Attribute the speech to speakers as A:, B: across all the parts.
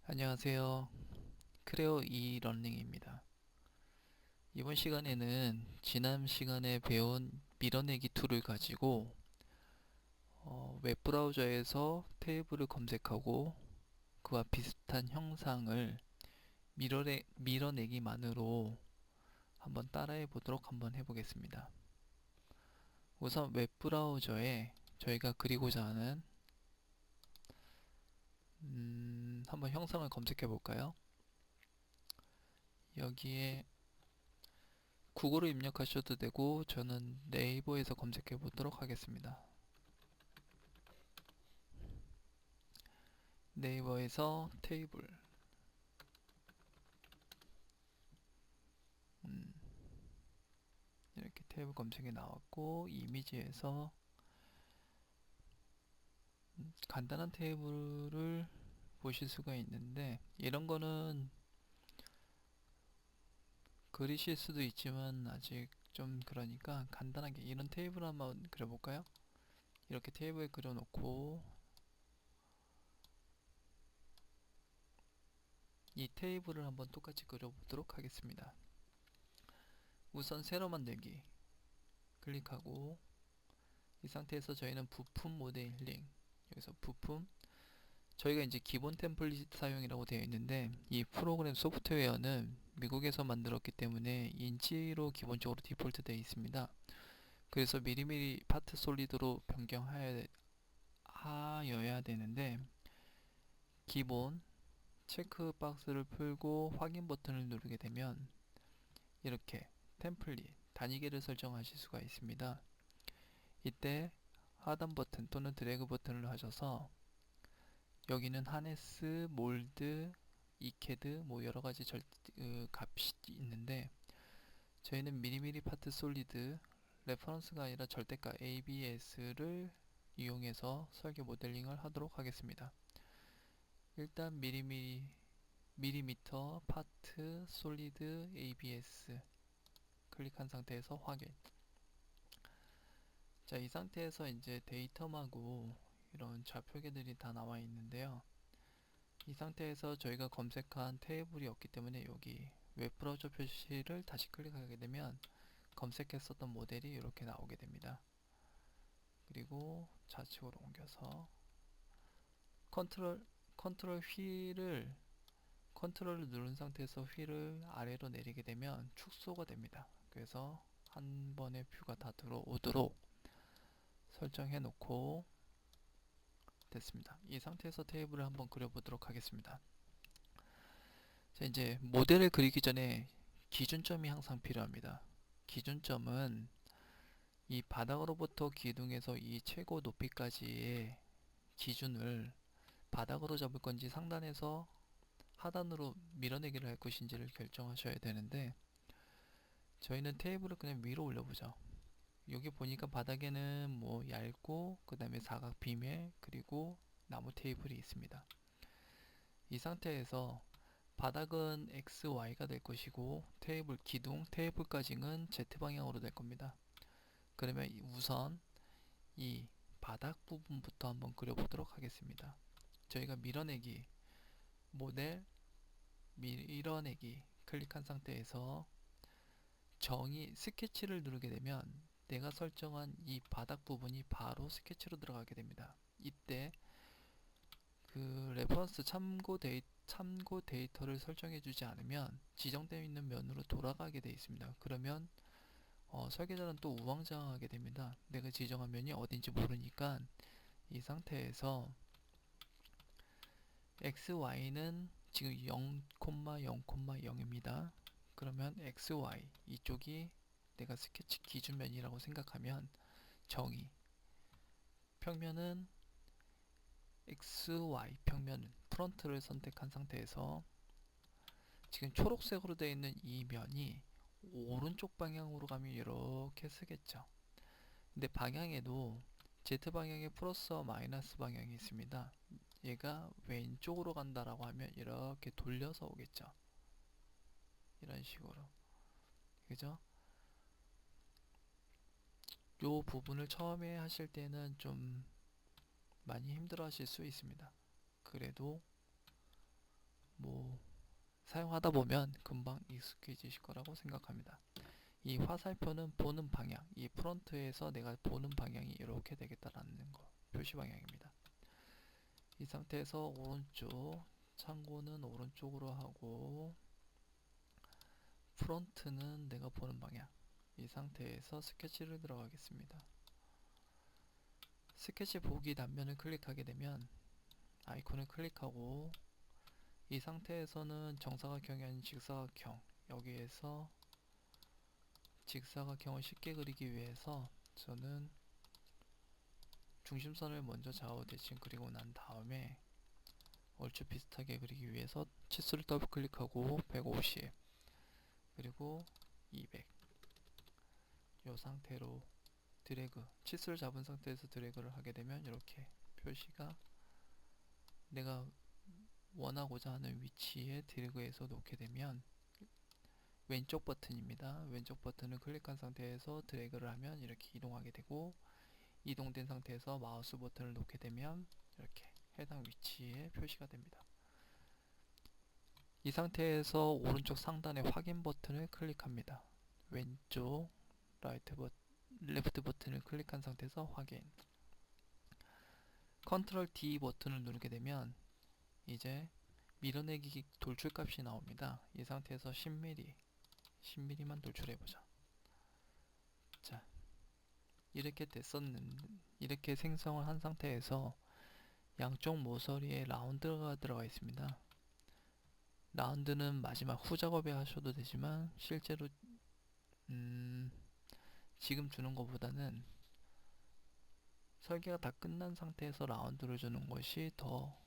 A: 안녕하세요. 크레오 이러닝입니다. 이번 시간에는 지난 시간에 배운 밀어내기 툴을 가지고 웹브라우저에서 테이블을 검색하고 그와 비슷한 형상을 밀어내기만으로 한번 따라해 보도록 한번 해보겠습니다. 우선 웹브라우저에 저희가 그리고자 하는 한번 형상을 검색해 볼까요? 여기에 구글을 입력하셔도 되고 저는 네이버에서 검색해 보도록 하겠습니다. 네이버에서 테이블 음, 이렇게 테이블 검색이 나왔고 이미지에서 간단한 테이블을 보실 수가 있는데 이런 거는 그리실 수도 있지만 아직 좀 그러니까 간단하게 이런 테이블 한번 그려볼까요? 이렇게 테이블 그려놓고 이 테이블을 한번 똑같이 그려보도록 하겠습니다. 우선 새로 만들기 클릭하고 이 상태에서 저희는 부품 모델링 여기서 부품 저희가 이제 기본 템플릿 사용이라고 되어 있는데 이 프로그램 소프트웨어는 미국에서 만들었기 때문에 인치로 기본적으로 디폴트 되어 있습니다. 그래서 미리미리 파트 솔리드로 변경하여야 되는데 기본 체크 박스를 풀고 확인 버튼을 누르게 되면 이렇게 템플릿 단위계를 설정하실 수가 있습니다. 이때 하단 버튼 또는 드래그 버튼을 하셔서 여기는 하네스, 몰드, 이캐드 뭐 여러가지 값이 있는데 저희는 미리미리 파트 솔리드 레퍼런스가 아니라 절대값 ABS를 이용해서 설계 모델링을 하도록 하겠습니다. 일단 미리미터 파트 솔리드 ABS 클릭한 상태에서 확인. 자, 이 상태에서 이제 데이터하고 이런 좌표계들이 다 나와 있는데요. 이 상태에서 저희가 검색한 테이블이 없기 때문에 여기 웹브라우저 표시를 다시 클릭하게 되면 검색했었던 모델이 이렇게 나오게 됩니다. 그리고 좌측으로 옮겨서 컨트롤 컨트롤 휠을 컨트롤을 누른 상태에서 휠을 아래로 내리게 되면 축소가 됩니다. 그래서 한 번에 뷰가 다 들어오도록 설정해 놓고 됐습니다. 이 상태에서 테이블을 한번 그려보도록 하겠습니다. 자, 이제 모델을 그리기 전에 기준점이 항상 필요합니다. 기준점은 이 바닥으로부터 기둥에서 이 최고 높이까지의 기준을 바닥으로 잡을 건지 상단에서 하단으로 밀어내기를 할 것인지를 결정하셔야 되는데 저희는 테이블을 그냥 위로 올려보죠. 여기 보니까 바닥에는 뭐 얇고 그 다음에 사각 비밀 그리고 나무 테이블이 있습니다. 이 상태에서 바닥은 XY가 될 것이고 테이블 기둥 테이블까지는 Z방향으로 될 겁니다. 그러면 우선 이 바닥 부분부터 한번 그려보도록 하겠습니다. 저희가 밀어내기 모델 밀어내기 클릭한 상태에서 정의 스케치를 누르게 되면 내가 설정한 이 바닥 부분이 바로 스케치로 들어가게 됩니다. 이때 그 레퍼런스 참고 데이터를 설정해 주지 않으면 지정되어 있는 면으로 돌아가게 되어 있습니다. 그러면 설계자는 또 우왕좌왕하게 됩니다. 내가 지정한 면이 어딘지 모르니까 이 상태에서 XY는 지금 0,0,0입니다. 그러면 XY 이쪽이 내가 스케치 기준면이라고 생각하면 정의 평면은 XY 평면은 프런트를 선택한 상태에서 지금 초록색으로 되어 있는 이 면이 오른쪽 방향으로 가면 이렇게 쓰겠죠. 근데 방향에도 Z방향에 플러스와 마이너스 방향이 있습니다. 얘가 왼쪽으로 간다라고 하면 이렇게 돌려서 오겠죠. 이런 식으로. 그죠? 요 부분을 처음에 하실 때는 좀 많이 힘들어 하실 수 있습니다. 그래도 뭐 사용하다 보면 금방 익숙해지실 거라고 생각합니다. 이 화살표는 보는 방향, 이 프론트에서 내가 보는 방향이 이렇게 되겠다라는 거, 표시 방향입니다. 이 상태에서 오른쪽, 창고는 오른쪽으로 하고 프론트는 내가 보는 방향. 이 상태에서 스케치를 들어가겠습니다. 스케치 보기 단면을 클릭하게 되면 아이콘을 클릭하고 이 상태에서는 정사각형이 아닌 직사각형, 여기에서 직사각형을 쉽게 그리기 위해서 저는 중심선을 먼저 좌우 대칭 그리고 난 다음에 얼추 비슷하게 그리기 위해서 치수를 더블 클릭하고 150 그리고 200 이 상태로 드래그, 치수를 잡은 상태에서 드래그를 하게 되면 이렇게 표시가 내가 원하고자 하는 위치에 드래그해서 놓게 되면 왼쪽 버튼입니다. 왼쪽 버튼을 클릭한 상태에서 드래그를 하면 이렇게 이동하게 되고, 이동된 상태에서 마우스 버튼을 놓게 되면 이렇게 해당 위치에 표시가 됩니다. 이 상태에서 오른쪽 상단의 확인 버튼을 클릭합니다. 왼쪽 레프트 버튼을 클릭한 상태에서 확인. 컨트롤 D 버튼을 누르게 되면 이제 밀어내기 돌출값이 나옵니다. 이 상태에서 10mm만 돌출해보자. 자, 이렇게 생성을 한 상태에서 양쪽 모서리에 라운드가 들어가 있습니다. 라운드는 마지막 후작업에 하셔도 되지만 실제로 지금 주는 것보다는 설계가 다 끝난 상태에서 라운드를 주는 것이 더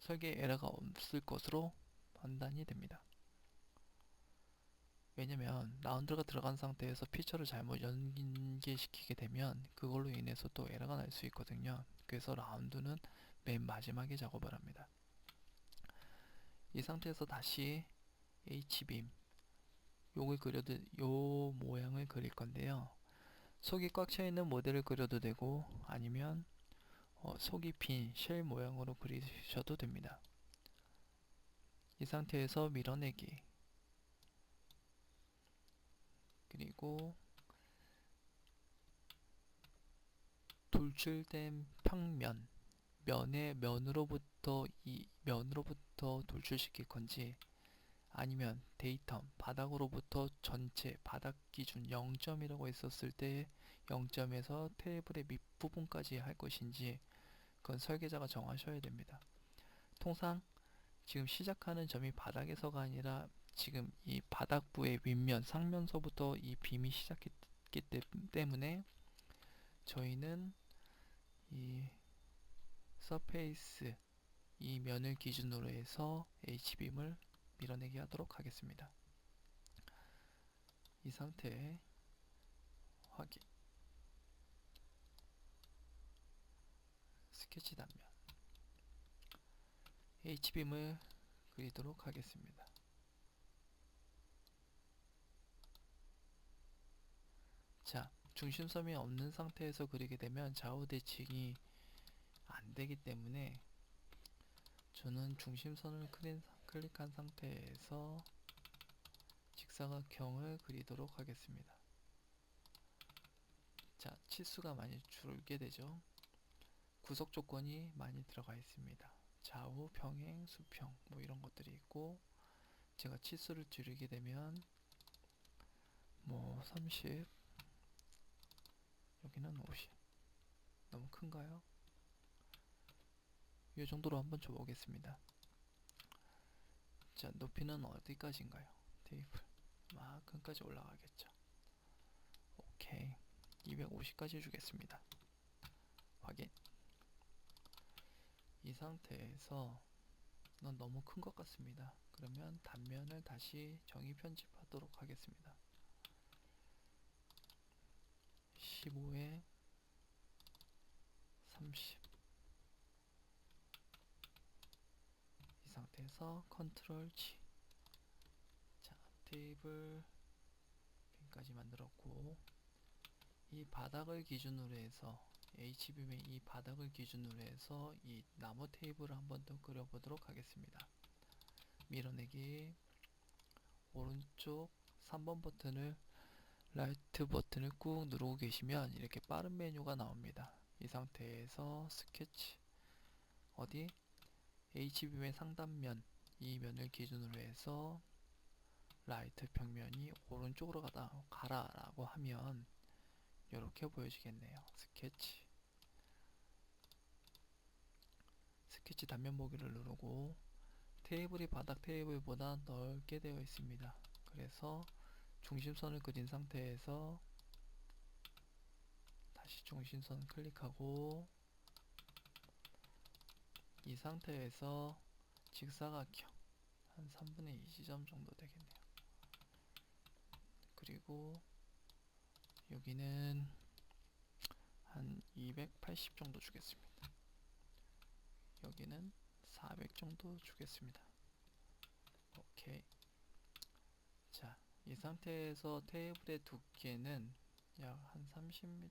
A: 설계에 에러가 없을 것으로 판단이 됩니다. 왜냐면 라운드가 들어간 상태에서 피처를 잘못 연계시키게 되면 그걸로 인해서 또 에러가 날 수 있거든요. 그래서 라운드는 맨 마지막에 작업을 합니다. 이 상태에서 다시 H빔 요 모양을 그릴 건데요. 속이 꽉 차 있는 모델을 그려도 되고 아니면 속이 빈 쉘 모양으로 그리셔도 됩니다. 이 상태에서 밀어내기 그리고 돌출된 평면 면으로부터 돌출시킬 건지 아니면 데이터 바닥으로부터 전체 바닥 기준 0점이라고 했었을 때 0점에서 테이블의 밑부분까지 할 것인지 그건 설계자가 정하셔야 됩니다. 통상 지금 시작하는 점이 바닥에서가 아니라 지금 이 바닥부의 윗면 상면서부터 이 빔이 시작했기 때문에 저희는 이 서페이스 이 면을 기준으로 해서 H빔을 밀어내기 하도록 하겠습니다. 이 상태에 확인 스케치 단면 H빔을 그리도록 하겠습니다. 자, 중심선이 없는 상태에서 그리게 되면 좌우 대칭이 안 되기 때문에 저는 중심선을 클릭한 상태에서 직사각형을 그리도록 하겠습니다. 자, 치수가 많이 줄게 되죠. 구석 조건이 많이 들어가 있습니다. 좌우 평행, 수평 뭐 이런 것들이 있고 제가 치수를 줄이게 되면 뭐 30, 여기는 50. 너무 큰가요? 이 정도로 한번 줘보겠습니다. 자, 높이는 어디까지인가요? 테이블 이만큼까지 올라가겠죠. 오케이, 250까지 주겠습니다. 확인. 이 상태에서 넌 너무 큰 것 같습니다. 그러면 단면을 다시 정의 편집하도록 하겠습니다. 15에 30. 이 상태에서 컨트롤 G. 자, 테이블 빈까지 만들었고 이 바닥을 기준으로 해서 HBM의 이 바닥을 기준으로 해서 이 나무 테이블을 한번 더 그려보도록 하겠습니다. 밀어내기, 오른쪽 3번 버튼을 라이트 버튼을 꾹 누르고 계시면 이렇게 빠른 메뉴가 나옵니다. 이 상태에서 스케치 어디 HBM의 상단면 이 면을 기준으로 해서 라이트 평면이 오른쪽으로 가라라고 하면 이렇게 보여지겠네요. 스케치 단면 보기를 누르고 테이블이 바닥 테이블보다 넓게 되어 있습니다. 그래서 중심선을 그린 상태에서 다시 중심선 클릭하고 이 상태에서 직사각형 한 3분의 2 지점 정도 되겠네요. 그리고 여기는 한 280 정도 주겠습니다. 여기는 400 정도 주겠습니다. 오케이. 자, 이 상태에서 테이블의 두께는 약 한 30,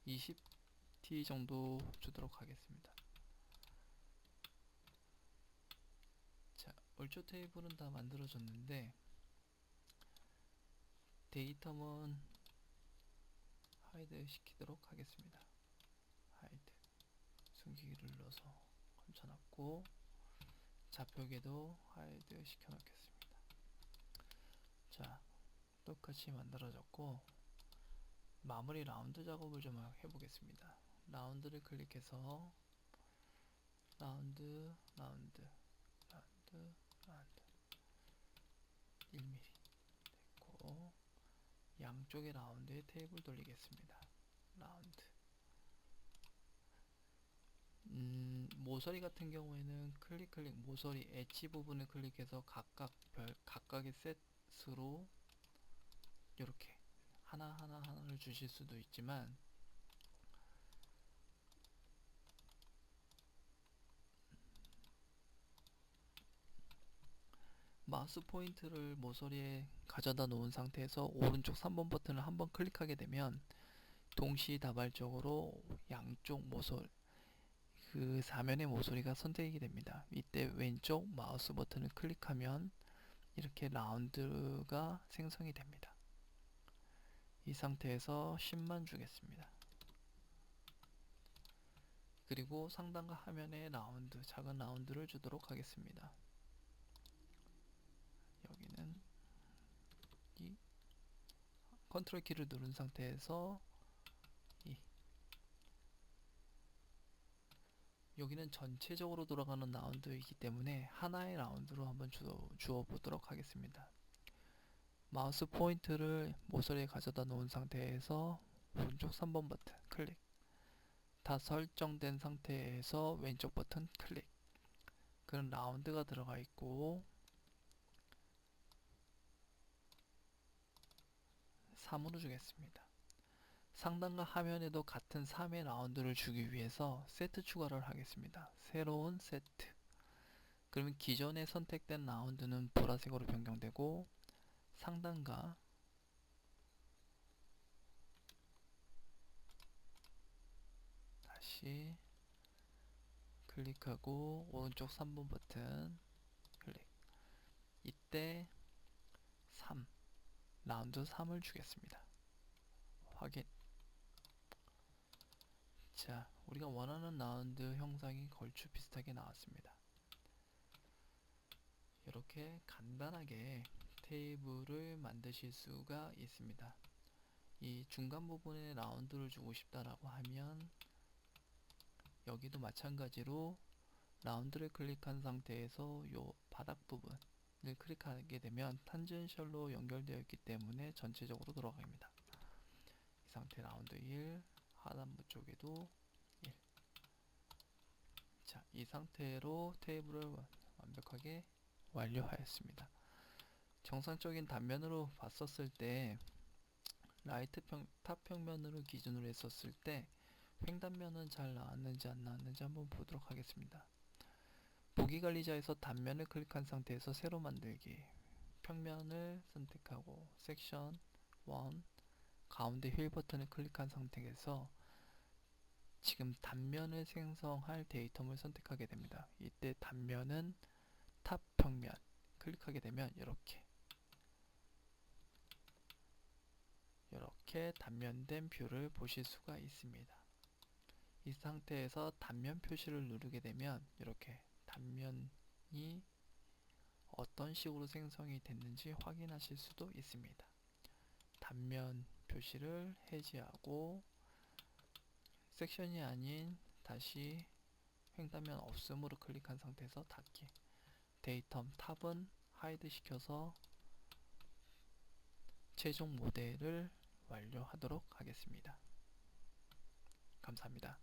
A: 20t 정도 주도록 하겠습니다. 자, 얼추 테이블은 다 만들어졌는데 데이터만 하이드 시키도록 하겠습니다. 하이드 숨기기를 눌러서 감춰놨고 좌표계도 하이드 시켜놓겠습니다. 자, 똑같이 만들어졌고 마무리 라운드 작업을 좀 해보겠습니다. 라운드를 클릭해서 라운드 1mm 됐고 양쪽의 라운드에 테이블 돌리겠습니다. 라운드 모서리 같은 경우에는 클릭 모서리 엣지 부분을 클릭해서 각각의 셋으로 이렇게 하나를 주실 수도 있지만 마우스 포인트를 모서리에 가져다 놓은 상태에서 오른쪽 3번 버튼을 한번 클릭하게 되면 동시다발적으로 양쪽 모서리 그 사면의 모서리가 선택이 됩니다. 이때 왼쪽 마우스 버튼을 클릭하면 이렇게 라운드가 생성이 됩니다. 이 상태에서 10만 주겠습니다. 그리고 상단과 하면의 라운드, 작은 라운드를 주도록 하겠습니다. 여기는 이 컨트롤 키를 누른 상태에서 여기는 전체적으로 돌아가는 라운드이기 때문에 하나의 라운드로 한번 주어 보도록 하겠습니다. 마우스 포인트를 모서리에 가져다 놓은 상태에서 오른쪽 3번 버튼 클릭, 다 설정된 상태에서 왼쪽 버튼 클릭. 그런 라운드가 들어가 있고 3으로 주겠습니다. 상단과 하면에도 같은 3의 라운드를 주기 위해서 세트 추가를 하겠습니다. 새로운 세트. 그러면 기존에 선택된 라운드는 보라색으로 변경되고 상단과 다시 클릭하고 오른쪽 3번 버튼 클릭. 이때 3 라운드 3을 주겠습니다. 확인. 자, 우리가 원하는 라운드 형상이 걸추 비슷하게 나왔습니다. 이렇게 간단하게 테이블을 만드실 수가 있습니다. 이 중간 부분에 라운드를 주고 싶다라고 하면 여기도 마찬가지로 라운드를 클릭한 상태에서 요 바닥 부분을 클릭하게 되면 탄젠셜로 연결되어 있기 때문에 전체적으로 돌아갑니다. 이 상태 라운드 1, 하단부 쪽에도 1. 자, 이 상태로 테이블을 완벽하게 완료하였습니다. 정상적인 단면으로 봤었을 때 탑 평면으로 기준으로 했었을 때 횡단면은 잘 나왔는지 안 나왔는지 한번 보도록 하겠습니다. 보기관리자에서 단면을 클릭한 상태에서 새로 만들기 평면을 선택하고 섹션 1 가운데 휠 버튼을 클릭한 상태에서 지금 단면을 생성할 데이터를 선택하게 됩니다. 이때 단면은 탑 평면 클릭하게 되면 이렇게 단면된 뷰를 보실 수가 있습니다. 이 상태에서 단면 표시를 누르게 되면 이렇게 단면이 어떤 식으로 생성이 됐는지 확인하실 수도 있습니다. 단면 표시를 해제하고 섹션이 아닌 다시 횡단면 없음으로 클릭한 상태에서 닫기. 데이터 탑은 하이드 시켜서 최종 모델을 완료하도록 하겠습니다. 감사합니다.